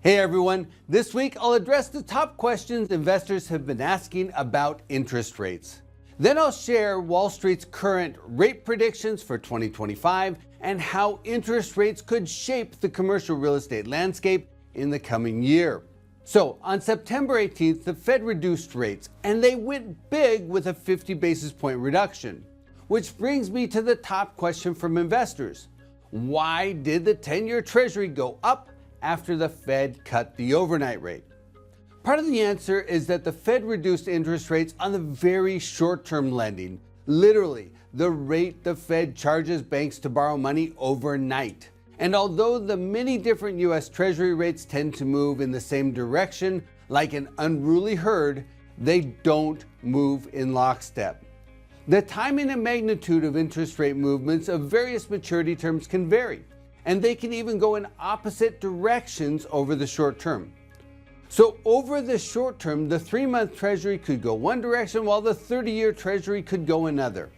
Hey everyone, this week I'll address the top questions investors have been asking about interest rates. Then I'll share Wall Street's current rate predictions for 2025 and how interest rates could shape the commercial real estate landscape in the coming year. So on September 18th, the Fed reduced rates and they went big with a 50 basis point reduction. Which brings me to the top question from investors. Why did the 10-year Treasury go up after the Fed cut the overnight rate? Part of the answer is that the Fed reduced interest rates on the very short-term lending, literally the rate the Fed charges banks to borrow money overnight. And although the many different US Treasury rates tend to move in the same direction like an unruly herd, they don't move in lockstep. The timing and magnitude of interest rate movements of various maturity terms can vary, and they can even go in opposite directions over the short term. So over the short term, the 3-month Treasury could go one direction while the 30-year Treasury could go another.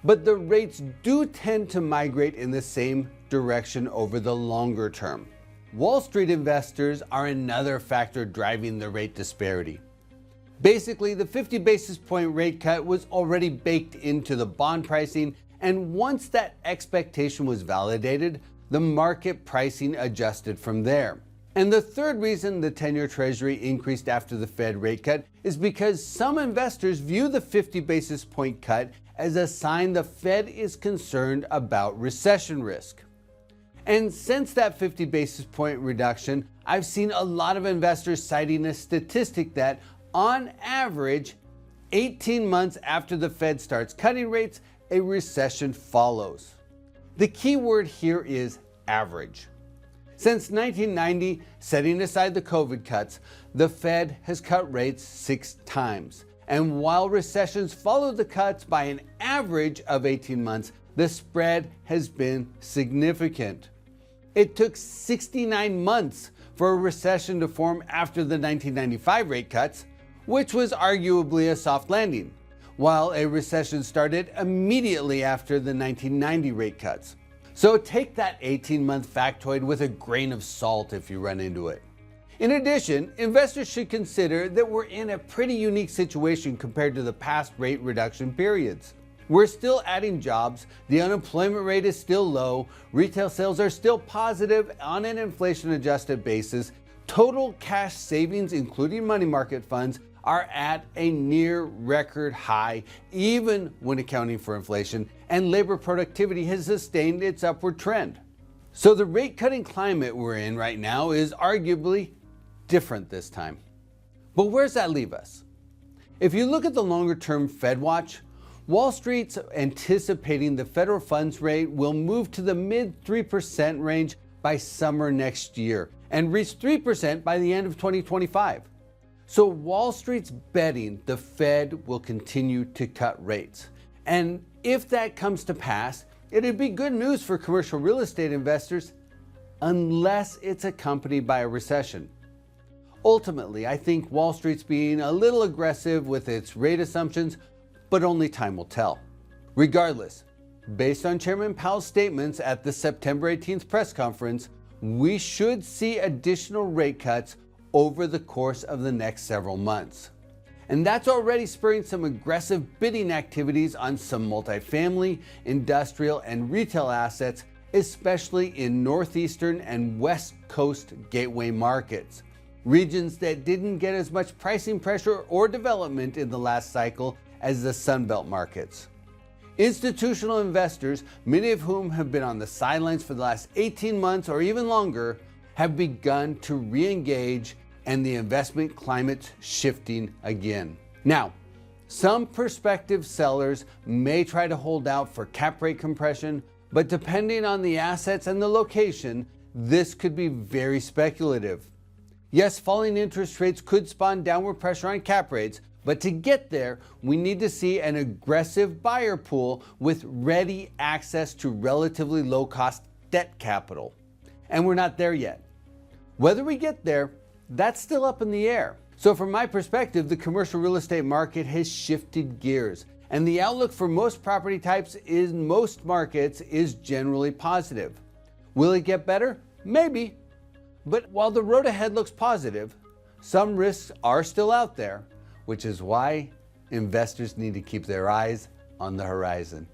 But the rates do tend to migrate in the same direction over the longer term. Wall Street investors are another factor driving the rate disparity. Basically, the 50 basis point rate cut was already baked into the bond pricing, and once that expectation was validated, the market pricing adjusted from there. And the third reason the 10-year Treasury increased after the Fed rate cut is because some investors view the 50 basis point cut as a sign the Fed is concerned about recession risk. And since that 50 basis point reduction, I've seen a lot of investors citing a statistic that, on average, 18 months after the Fed starts cutting rates, a recession follows. The key word here is average. Since 1990, setting aside the COVID cuts, the Fed has cut rates 6 times. And while recessions follow the cuts by an average of 18 months, the spread has been significant. It took 69 months for a recession to form after the 1995 rate cuts, which was arguably a soft landing, while a recession started immediately after the 1990 rate cuts. So take that 18-month factoid with a grain of salt if you run into it. In addition, investors should consider that we're in a pretty unique situation compared to the past rate reduction periods. We're still adding jobs, the unemployment rate is still low, retail sales are still positive on an inflation-adjusted basis, total cash savings, including money market funds, are at a near record high, even when accounting for inflation, and labor productivity has sustained its upward trend. So the rate cutting climate we're in right now is arguably different this time. But where does that leave us? If you look at the longer term Fed watch, Wall Street's anticipating the federal funds rate will move to the mid 3% range by summer next year and reach 3% by the end of 2025. So Wall Street's betting the Fed will continue to cut rates. And if that comes to pass, it'd be good news for commercial real estate investors unless it's accompanied by a recession. Ultimately, I think Wall Street's being a little aggressive with its rate assumptions, but only time will tell. Regardless, based on Chairman Powell's statements at the September 18th press conference, we should see additional rate cuts over the course of the next several months. And that's already spurring some aggressive bidding activities on some multifamily, industrial, and retail assets, especially in northeastern and west coast gateway markets, regions that didn't get as much pricing pressure or development in the last cycle as the Sunbelt markets. Institutional investors, many of whom have been on the sidelines for the last 18 months or even longer, have begun to re-engage, and the investment climate's shifting again. Now, some prospective sellers may try to hold out for cap rate compression, but depending on the assets and the location, this could be very speculative. Yes, falling interest rates could spawn downward pressure on cap rates, but to get there, we need to see an aggressive buyer pool with ready access to relatively low-cost debt capital. And we're not there yet. Whether we get there, that's still up in the air. So from my perspective, the commercial real estate market has shifted gears, and the outlook for most property types in most markets is generally positive. Will it get better? Maybe. But while the road ahead looks positive, some risks are still out there, which is why investors need to keep their eyes on the horizon.